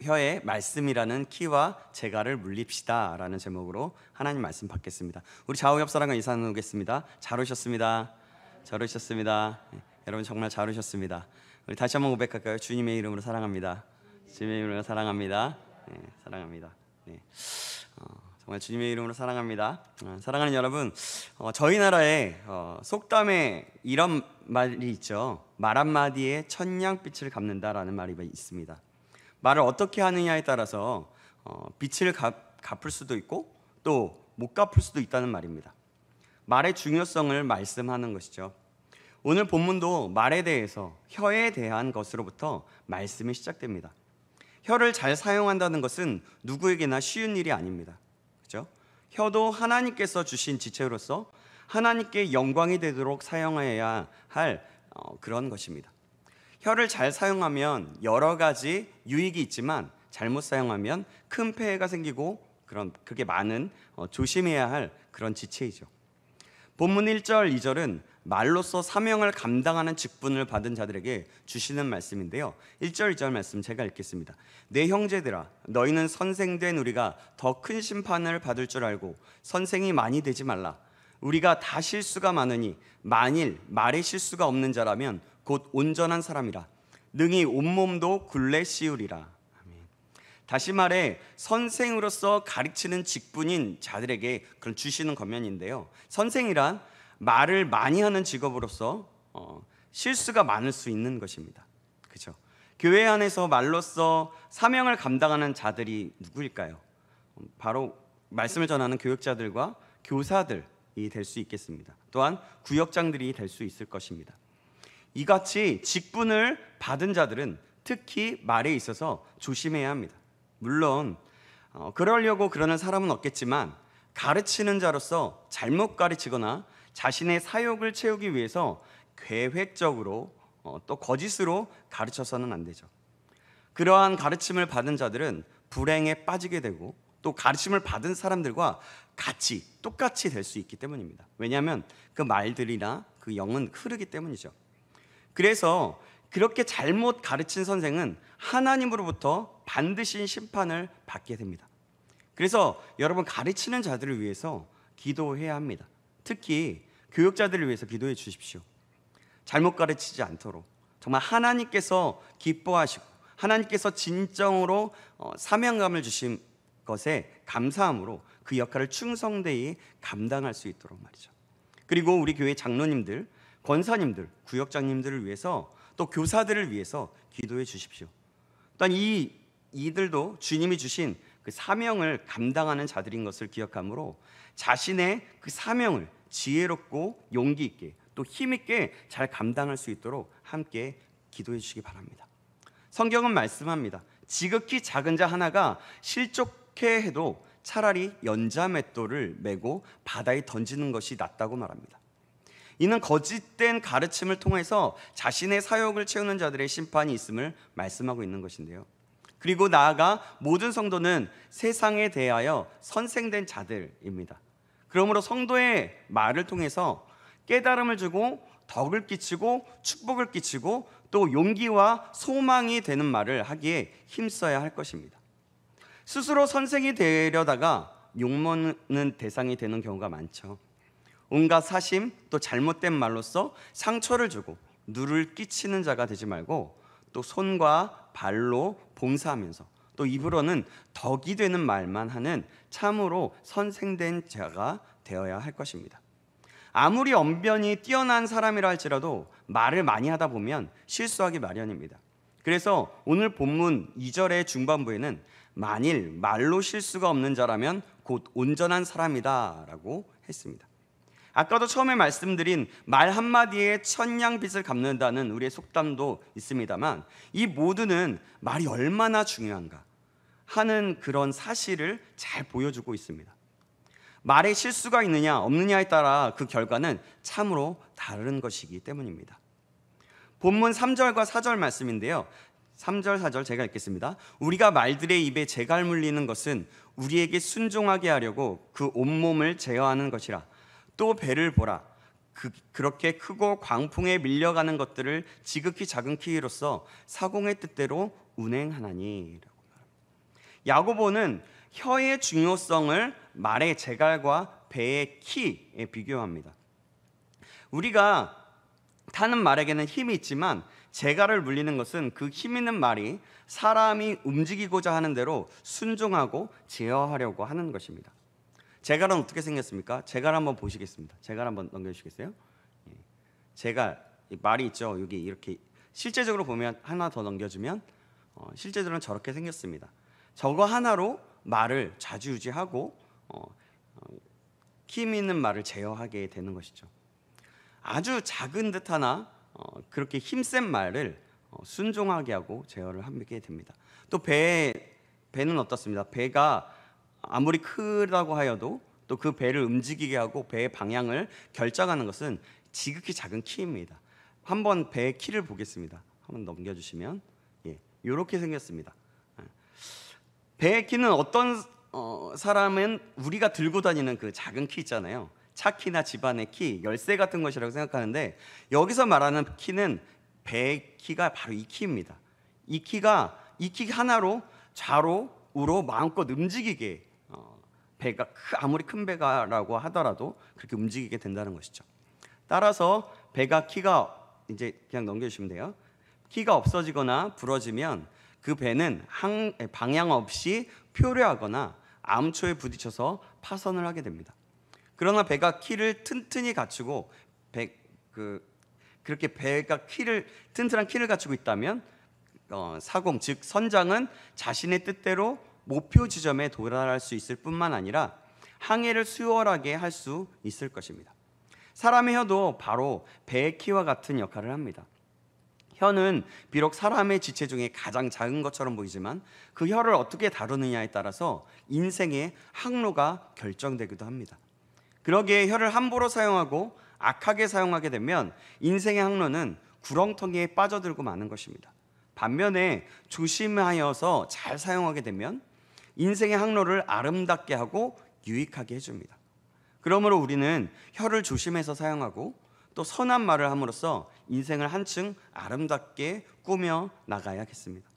혀에 말씀이라는 키와 재갈을 물립시다 라는 제목으로 하나님 말씀 받겠습니다. 우리 좌우 옆 사람과 인사 나누겠습니다. 잘 오셨습니다. 잘 오셨습니다. 여러분 정말 잘 오셨습니다. 우리 다시 한번 고백할까요? 주님의 이름으로 사랑합니다. 주님의 이름으로 사랑합니다. 사랑합니다. 정말 주님의 이름으로 사랑합니다. 사랑하는 여러분, 저희 나라에 속담에 이런 말이 있죠. 말 한마디에 천냥빛을 갚는다라는 말이 있습니다. 말을 어떻게 하느냐에 따라서 빚을 갚을 수도 있고 또 못 갚을 수도 있다는 말입니다. 말의 중요성을 말씀하는 것이죠. 오늘 본문도 말에 대해서, 혀에 대한 것으로부터 말씀이 시작됩니다. 혀를 잘 사용한다는 것은 누구에게나 쉬운 일이 아닙니다. 그렇죠? 혀도 하나님께서 주신 지체로서 하나님께 영광이 되도록 사용해야 할 그런 것입니다. 혀를 잘 사용하면 여러 가지 유익이 있지만 잘못 사용하면 큰 폐해가 생기고 그게 많은 조심해야 할 그런 지체이죠. 본문 1절, 2절은 말로써 사명을 감당하는 직분을 받은 자들에게 주시는 말씀인데요. 1절, 2절 말씀 제가 읽겠습니다. 내 형제들아, 너희는 선생된 우리가 더 큰 심판을 받을 줄 알고 선생이 많이 되지 말라. 우리가 다 실수가 많으니 만일 말에 실수가 없는 자라면 곧 온전한 사람이라. 능히 온몸도 굴레 씌우리라. 아멘. 다시 말해 선생으로서 가르치는 직분인 자들에게 그런 주시는 권면인데요. 선생이란 말을 많이 하는 직업으로서 실수가 많을 수 있는 것입니다. 그렇죠? 교회 안에서 말로써 사명을 감당하는 자들이 누구일까요? 바로 말씀을 전하는 교역자들과 교사들이 될 수 있겠습니다. 또한 구역장들이 될 수 있을 것입니다. 이같이 직분을 받은 자들은 특히 말에 있어서 조심해야 합니다. 물론 그러려고 그러는 사람은 없겠지만 가르치는 자로서 잘못 가르치거나 자신의 사욕을 채우기 위해서 계획적으로 또 거짓으로 가르쳐서는 안 되죠. 그러한 가르침을 받은 자들은 불행에 빠지게 되고 또 가르침을 받은 사람들과 똑같이 될 수 있기 때문입니다. 왜냐하면 그 말들이나 그 영은 흐르기 때문이죠. 그래서 그렇게 잘못 가르친 선생은 하나님으로부터 반드시 심판을 받게 됩니다. 그래서 여러분, 가르치는 자들을 위해서 기도해야 합니다. 특히 교육자들을 위해서 기도해 주십시오. 잘못 가르치지 않도록 정말 하나님께서 기뻐하시고 하나님께서 진정으로 사명감을 주신 것에 감사함으로 그 역할을 충성되이 감당할 수 있도록 말이죠. 그리고 우리 교회 장로님들, 권사님들, 구역장님들을 위해서 또 교사들을 위해서 기도해 주십시오. 또한 이들도 주님이 주신 그 사명을 감당하는 자들인 것을 기억하므로 자신의 그 사명을 지혜롭고 용기 있게 또 힘 있게 잘 감당할 수 있도록 함께 기도해 주시기 바랍니다. 성경은 말씀합니다. 지극히 작은 자 하나가 실족해 해도 차라리 연자맷돌을 메고 바다에 던지는 것이 낫다고 말합니다. 이는 거짓된 가르침을 통해서 자신의 사욕을 채우는 자들의 심판이 있음을 말씀하고 있는 것인데요. 그리고 나아가 모든 성도는 세상에 대하여 선생된 자들입니다. 그러므로 성도의 말을 통해서 깨달음을 주고 덕을 끼치고 축복을 끼치고 또 용기와 소망이 되는 말을 하기에 힘써야 할 것입니다. 스스로 선생이 되려다가 욕먹는 대상이 되는 경우가 많죠. 온갖 사심 또 잘못된 말로써 상처를 주고 누를 끼치는 자가 되지 말고 또 손과 발로 봉사하면서 또 입으로는 덕이 되는 말만 하는 참으로 선생된 자가 되어야 할 것입니다. 아무리 언변이 뛰어난 사람이라 할지라도 말을 많이 하다 보면 실수하기 마련입니다. 그래서 오늘 본문 2절의 중반부에는 만일 말로 실수가 없는 자라면 곧 온전한 사람이다 라고 했습니다. 아까도 처음에 말씀드린 말 한마디에 천냥빚을 갚는다는 우리의 속담도 있습니다만 이 모두는 말이 얼마나 중요한가 하는 그런 사실을 잘 보여주고 있습니다. 말에 실수가 있느냐 없느냐에 따라 그 결과는 참으로 다른 것이기 때문입니다. 본문 3절과 4절 말씀인데요. 3절, 4절 제가 읽겠습니다. 우리가 말들의 입에 재갈 물리는 것은 우리에게 순종하게 하려고 그 온몸을 제어하는 것이라. 또 배를 보라. 그렇게 크고 광풍에 밀려가는 것들을 지극히 작은 키로서 사공의 뜻대로 운행하나니. 야고보는 혀의 중요성을 말의 재갈과 배의 키에 비교합니다. 우리가 타는 말에게는 힘이 있지만 재갈을 물리는 것은 그 힘 있는 말이 사람이 움직이고자 하는 대로 순종하고 제어하려고 하는 것입니다. 재갈은 어떻게 생겼습니까? 재갈 한번 보시겠습니다. 재갈 한번 넘겨주시겠어요? 재갈, 말이 있죠. 여기 이렇게 실제적으로 보면 하나 더 넘겨주면 실제적으로는 저렇게 생겼습니다. 저거 하나로 말을 좌지우지하고 힘 있는 말을 제어하게 되는 것이죠. 아주 작은 듯 하나 그렇게 힘센 말을 순종하게 하고 제어를 하게 됩니다. 또 배는 어떻습니다? 배가 아무리 크다고 하여도 또 그 배를 움직이게 하고 배의 방향을 결정하는 것은 지극히 작은 키입니다. 한번 배의 키를 보겠습니다. 한번 넘겨주시면 이렇게 생겼습니다. 배의 키는 어떤 사람은 우리가 들고 다니는 그 작은 키 있잖아요. 차 키나 집안의 키, 열쇠 같은 것이라고 생각하는데 여기서 말하는 키는 배의 키가 바로 이 키입니다. 이 키 하나로 좌로 우로 마음껏 움직이게 배가 아무리 큰 배가라고 하더라도 그렇게 움직이게 된다는 것이죠. 따라서 배가 키가 이제 그냥 넘겨주시면 돼요. 키가 없어지거나 부러지면 그 배는 방향 없이 표류하거나 암초에 부딪혀서 파손을 하게 됩니다. 그러나 배가 키를 튼튼히 갖추고 그렇게 배가 튼튼한 키를 갖추고 있다면 사공 즉 선장은 자신의 뜻대로 목표 지점에 도달할 수 있을 뿐만 아니라 항해를 수월하게 할 수 있을 것입니다. 사람의 혀도 바로 배의 키와 같은 역할을 합니다. 혀는 비록 사람의 지체 중에 가장 작은 것처럼 보이지만 그 혀를 어떻게 다루느냐에 따라서 인생의 항로가 결정되기도 합니다. 그러기에 혀를 함부로 사용하고 악하게 사용하게 되면 인생의 항로는 구렁텅이에 빠져들고 마는 것입니다. 반면에 조심하여서 잘 사용하게 되면 인생의 항로를 아름답게 하고 유익하게 해줍니다. 그러므로 우리는 혀를 조심해서 사용하고 또 선한 말을 함으로써 인생을 한층 아름답게 꾸며 나가야겠습니다.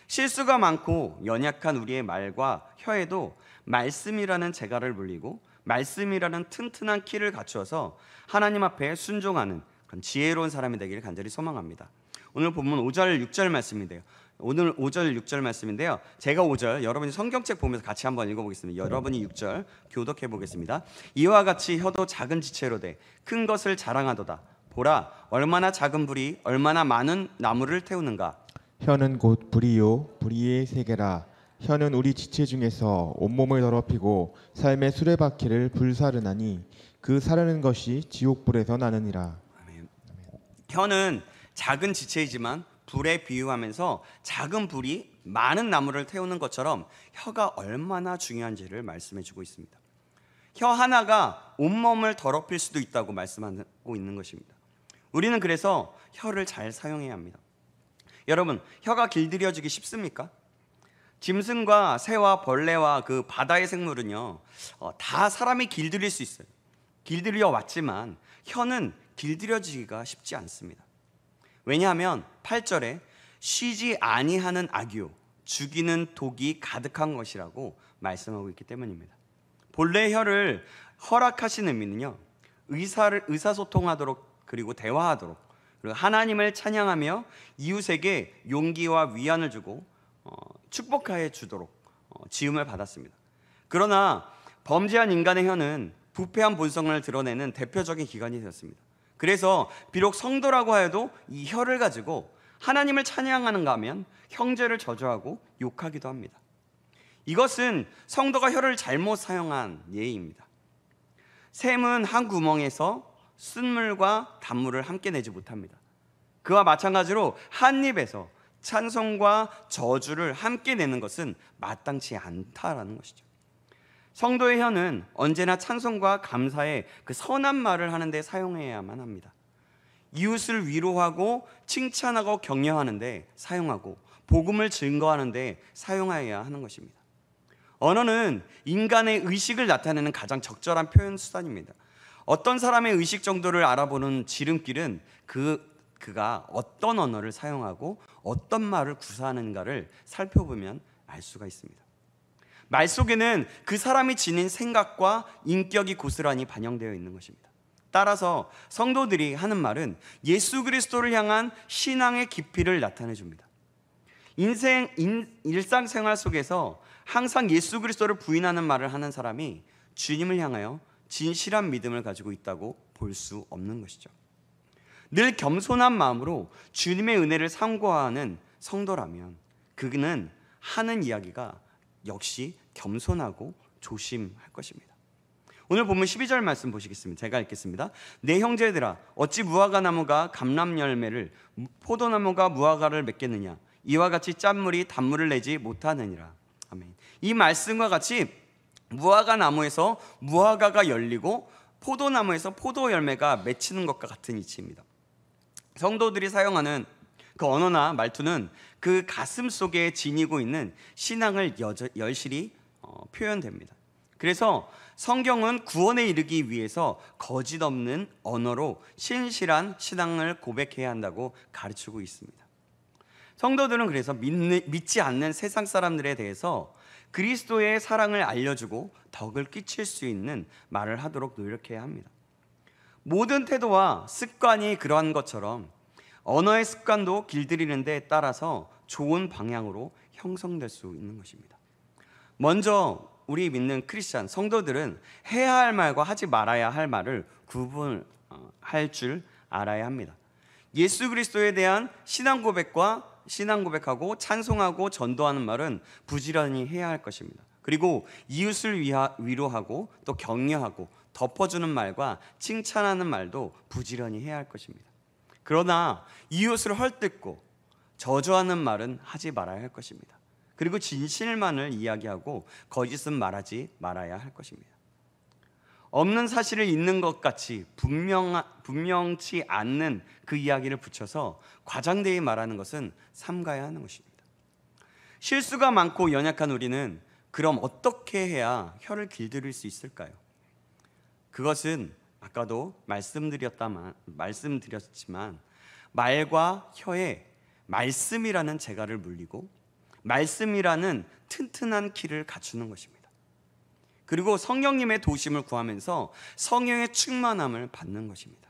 실수가 많고 연약한 우리의 말과 혀에도 말씀이라는 재갈을 물리고 말씀이라는 튼튼한 키를 갖추어서 하나님 앞에 순종하는 그런 지혜로운 사람이 되기를 간절히 소망합니다. 오늘 본문 5절 6절 말씀인데요. 오늘 5절 6절 말씀인데요. 제가 5절 여러분이 성경책 보면서 같이 한번 읽어보겠습니다. 여러분이 6절 교독해 보겠습니다. 이와 같이 혀도 작은 지체로 돼 큰 것을 자랑하도다. 보라 얼마나 작은 불이 얼마나 많은 나무를 태우는가. 혀는 곧 불이요 불의의 세계라. 혀는 우리 지체 중에서 온몸을 더럽히고 삶의 수레바퀴를 불사르나니 그 사르는 것이 지옥불에서 나느니라. 아멘. 혀는 작은 지체이지만 불에 비유하면서 작은 불이 많은 나무를 태우는 것처럼 혀가 얼마나 중요한지를 말씀해주고 있습니다. 혀 하나가 온몸을 더럽힐 수도 있다고 말씀하고 있는 것입니다. 우리는 그래서 혀를 잘 사용해야 합니다. 여러분, 혀가 길들여지기 쉽습니까? 짐승과 새와 벌레와 그 바다의 생물은요 다 사람이 길들일 수 있어요. 길들여 왔지만 혀는 길들여지기가 쉽지 않습니다. 왜냐하면 8절에 쉬지 아니하는 악유 죽이는 독이 가득한 것이라고 말씀하고 있기 때문입니다. 본래 혀를 허락하신 의미는요 의사소통하도록 그리고 대화하도록 그리고 하나님을 찬양하며 이웃에게 용기와 위안을 주고 축복하여 주도록 지음을 받았습니다. 그러나 범죄한 인간의 혀는 부패한 본성을 드러내는 대표적인 기관이 되었습니다. 그래서 비록 성도라고 해도 이 혀를 가지고 하나님을 찬양하는가 하면 형제를 저주하고 욕하기도 합니다. 이것은 성도가 혀를 잘못 사용한 예입니다. 샘은 한 구멍에서 쓴물과 단물을 함께 내지 못합니다. 그와 마찬가지로 한 입에서 찬송과 저주를 함께 내는 것은 마땅치 않다라는 것이죠. 성도의 혀는 언제나 찬송과 감사의 그 선한 말을 하는 데 사용해야만 합니다. 이웃을 위로하고 칭찬하고 격려하는 데 사용하고 복음을 증거하는 데 사용해야 하는 것입니다. 언어는 인간의 의식을 나타내는 가장 적절한 표현 수단입니다. 어떤 사람의 의식 정도를 알아보는 지름길은 그가 어떤 언어를 사용하고 어떤 말을 구사하는가를 살펴보면 알 수가 있습니다. 말 속에는 그 사람이 지닌 생각과 인격이 고스란히 반영되어 있는 것입니다. 따라서 성도들이 하는 말은 예수 그리스도를 향한 신앙의 깊이를 나타내 줍니다. 일상생활 속에서 항상 예수 그리스도를 부인하는 말을 하는 사람이 주님을 향하여 진실한 믿음을 가지고 있다고 볼 수 없는 것이죠. 늘 겸손한 마음으로 주님의 은혜를 상고하는 성도라면 그는 하는 이야기가 역시 겸손하고 조심할 것입니다. 오늘 본문 12절 말씀 보시겠습니다. 제가 읽겠습니다. 내 형제들아, 어찌 무화과 나무가 감람 열매를, 포도나무가 무화과를 맺겠느냐? 이와 같이 짠물이 단물을 내지 못하느니라. 아멘. 이 말씀과 같이 무화과 나무에서 무화과가 열리고 포도나무에서 포도 열매가 맺히는 것과 같은 이치입니다. 성도들이 사용하는 그 언어나 말투는 그 가슴 속에 지니고 있는 신앙을 여실히 표현됩니다. 그래서 성경은 구원에 이르기 위해서 거짓 없는 언어로 신실한 신앙을 고백해야 한다고 가르치고 있습니다. 성도들은 그래서 믿지 않는 세상 사람들에 대해서 그리스도의 사랑을 알려주고 덕을 끼칠 수 있는 말을 하도록 노력해야 합니다. 모든 태도와 습관이 그러한 것처럼 언어의 습관도 길들이는 데 따라서 좋은 방향으로 형성될 수 있는 것입니다. 먼저 우리 믿는 크리스찬 성도들은 해야 할 말과 하지 말아야 할 말을 구분할 줄 알아야 합니다. 예수 그리스도에 대한 신앙 고백하고 찬송하고 전도하는 말은 부지런히 해야 할 것입니다. 그리고 이웃을 위로하고 또 격려하고 덮어주는 말과 칭찬하는 말도 부지런히 해야 할 것입니다. 그러나 이웃을 헐뜯고 저주하는 말은 하지 말아야 할 것입니다. 그리고 진실만을 이야기하고 거짓은 말하지 말아야 할 것입니다. 없는 사실을 있는 것 같이 분명치 않는 그 이야기를 붙여서 과장되게 말하는 것은 삼가야 하는 것입니다. 실수가 많고 연약한 우리는 그럼 어떻게 해야 혀를 길들일 수 있을까요? 그것은 아까도 말씀드렸지만 말과 혀에 말씀이라는 재갈을 물리고 말씀이라는 튼튼한 키를 갖추는 것입니다. 그리고 성령님의 도심을 구하면서 성령의 충만함을 받는 것입니다.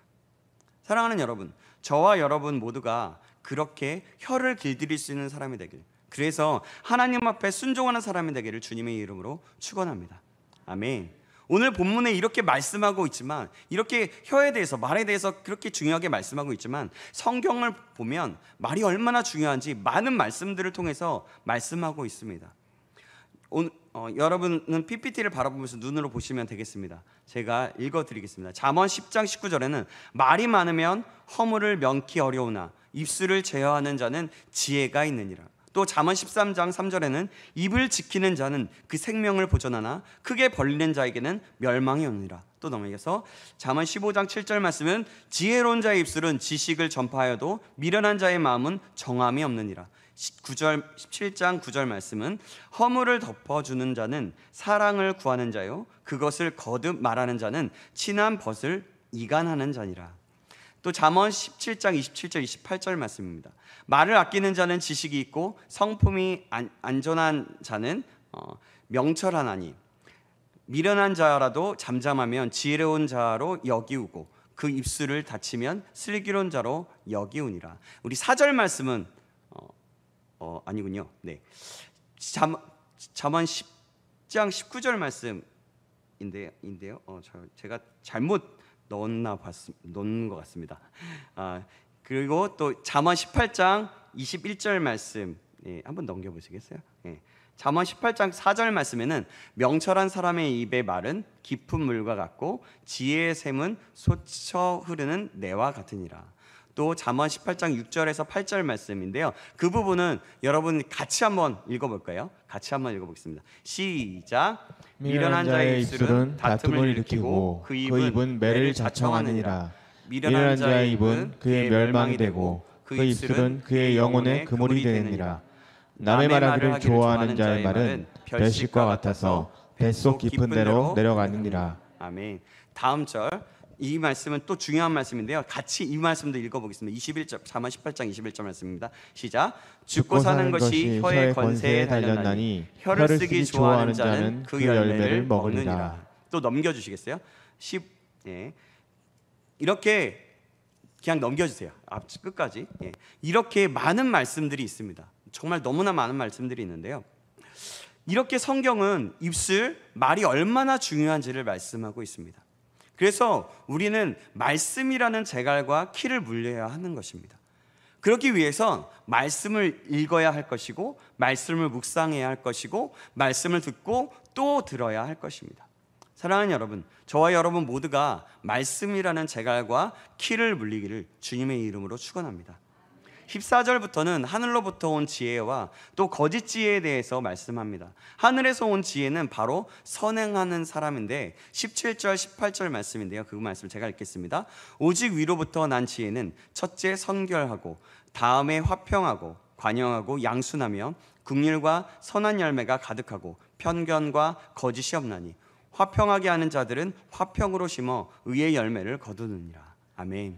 사랑하는 여러분, 저와 여러분 모두가 그렇게 혀를 길들일 수 있는 사람이 되길, 그래서 하나님 앞에 순종하는 사람이 되기를 주님의 이름으로 축원합니다. 아멘. 오늘 본문에 이렇게 말씀하고 있지만, 이렇게 혀에 대해서, 말에 대해서 그렇게 중요하게 말씀하고 있지만, 성경을 보면 말이 얼마나 중요한지 많은 말씀들을 통해서 말씀하고 있습니다. 여러분은 PPT를 바라보면서 눈으로 보시면 되겠습니다. 제가 읽어드리겠습니다. 잠언 10장 19절에는 말이 많으면 허물을 명키 어려우나 입술을 제어하는 자는 지혜가 있느니라. 또 잠언 13장 3절에는 입을 지키는 자는 그 생명을 보존하나 크게 벌리는 자에게는 멸망이 오느니라. 또 넘어가서 잠언 15장 7절 말씀은 지혜로운 자의 입술은 지식을 전파하여도 미련한 자의 마음은 정함이 없느니라. 17장 9절 말씀은 허물을 덮어주는 자는 사랑을 구하는 자요 그것을 거듭 말하는 자는 친한 벗을 이간하는 자니라. 또 잠언 17장 27절 28절 말씀입니다. 말을 아끼는 자는 지식이 있고 성품이 안전한 자는 명철하나니 미련한 자라도 잠잠하면 지혜로운 자로 여기우고 그 입술을 닫히면 슬기로운 자로 여기우니라. 우리 4절 말씀은 아니군요. 네. 잠언 10장 19절 말씀인데요. 제가 잘못 넣은 것 같습니다. 그리고 또 잠언 18장 21절 말씀 한번 넘겨보시겠어요? 잠언 18장 4절 말씀에는 명철한 사람의 입의 말은 깊은 물과 같고 지혜의 샘은 솟쳐 흐르는 내와 같으니라. 또 잠언 18장 6절에서 8절 말씀인데요. 그 부분은 여러분 같이 한번 읽어볼까요? 같이 한번 읽어보겠습니다. 시작. 미련한 자의 입술은 다툼을 일으키고 그 입은 매를 자청하느니라. 미련한 자의 입은 그의 멸망이 되고 그 입술은 그의 영혼의 그물이 되느니라. 남의 말하기를 좋아하는 자의 말은 별식과 같아서 뱃속 깊은 데로 내려가느니라. 아멘. 다음 절. 이 말씀은 또 중요한 말씀인데요. 같이 이 말씀도 읽어보겠습니다. 21절, 잠언 18장 21절 말씀입니다. 시작. 죽고 사는 것이 혀의 권세에 달렸나니 혀를 쓰기 좋아하는 자는 그 열매를 먹으리라. 또 넘겨주시겠어요? 예. 이렇게 그냥 넘겨주세요. 앞 끝까지. 예. 이렇게 많은 말씀들이 있습니다. 정말 너무나 많은 말씀들이 있는데요. 이렇게 성경은 입술, 말이 얼마나 중요한지를 말씀하고 있습니다. 그래서 우리는 말씀이라는 재갈과 키를 물려야 하는 것입니다. 그렇기 위해선 말씀을 읽어야 할 것이고, 말씀을 묵상해야 할 것이고, 말씀을 듣고 또 들어야 할 것입니다. 사랑하는 여러분, 저와 여러분 모두가 말씀이라는 재갈과 키를 물리기를 주님의 이름으로 축원합니다. 14절부터는 하늘로부터 온 지혜와 또 거짓 지혜에 대해서 말씀합니다. 하늘에서 온 지혜는 바로 선행하는 사람인데 17절 18절 말씀인데요, 그 말씀 제가 읽겠습니다. 오직 위로부터 난 지혜는 첫째 선결하고 다음에 화평하고 관영하고 양순하며 긍휼과 선한 열매가 가득하고 편견과 거짓이 없나니 화평하게 하는 자들은 화평으로 심어 의의 열매를 거두느니라. 아멘.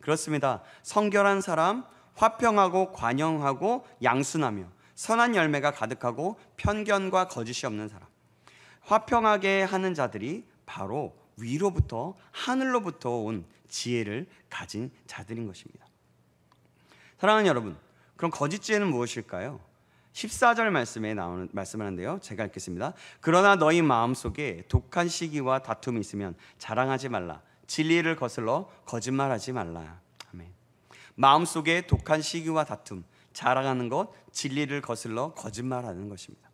그렇습니다. 성결한 사람, 화평하고 관영하고 양순하며 선한 열매가 가득하고 편견과 거짓이 없는 사람, 화평하게 하는 자들이 바로 위로부터 하늘로부터 온 지혜를 가진 자들인 것입니다. 사랑하는 여러분, 그럼 거짓 지혜는 무엇일까요? 14절 말씀에 나오는 말씀을 하는데요, 제가 읽겠습니다. 그러나 너희 마음속에 독한 시기와 다툼이 있으면 자랑하지 말라. 진리를 거슬러 거짓말하지 말라. 아멘. 마음속에 독한 시기와 다툼, 자랑하는 것, 진리를 거슬러 거짓말하는 것입니다.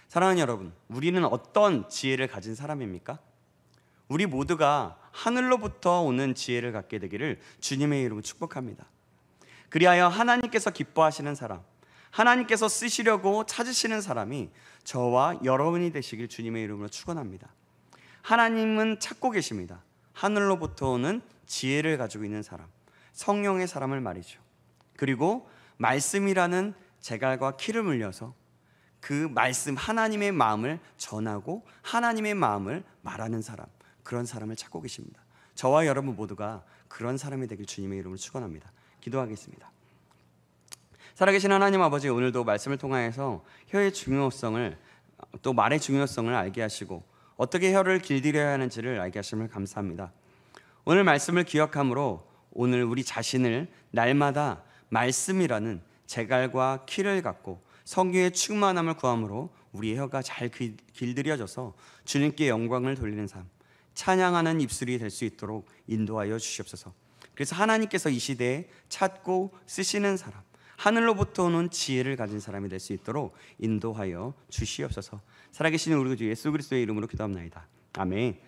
사랑하는 여러분, 우리는 어떤 지혜를 가진 사람입니까? 우리 모두가 하늘로부터 오는 지혜를 갖게 되기를 주님의 이름으로 축복합니다. 그리하여 하나님께서 기뻐하시는 사람, 하나님께서 쓰시려고 찾으시는 사람이 저와 여러분이 되시길 주님의 이름으로 축원합니다. 하나님은 찾고 계십니다. 하늘로부터 오는 지혜를 가지고 있는 사람, 성령의 사람을 말이죠. 그리고 말씀이라는 재갈과 키를 물려서 그 말씀, 하나님의 마음을 전하고 하나님의 마음을 말하는 사람, 그런 사람을 찾고 계십니다. 저와 여러분 모두가 그런 사람이 되길 주님의 이름으로 축원합니다. 기도하겠습니다. 살아계신 하나님 아버지, 오늘도 말씀을 통하여서 혀의 중요성을, 또 말의 중요성을 알게 하시고 어떻게 혀를 길들여야 하는지를 알게 하심을 감사합니다. 오늘 말씀을 기억함으로 오늘 우리 자신을 날마다 말씀이라는 재갈과 키를 갖고 성경의 충만함을 구함으로 우리의 혀가 잘 길들여져서 주님께 영광을 돌리는 삶, 찬양하는 입술이 될 수 있도록 인도하여 주시옵소서. 그래서 하나님께서 이 시대에 찾고 쓰시는 사람, 하늘로부터 오는 지혜를 가진 사람이 될 수 있도록 인도하여 주시옵소서. 살아계신 우리 주 예수 그리스도의 이름으로 기도합나이다. 아멘.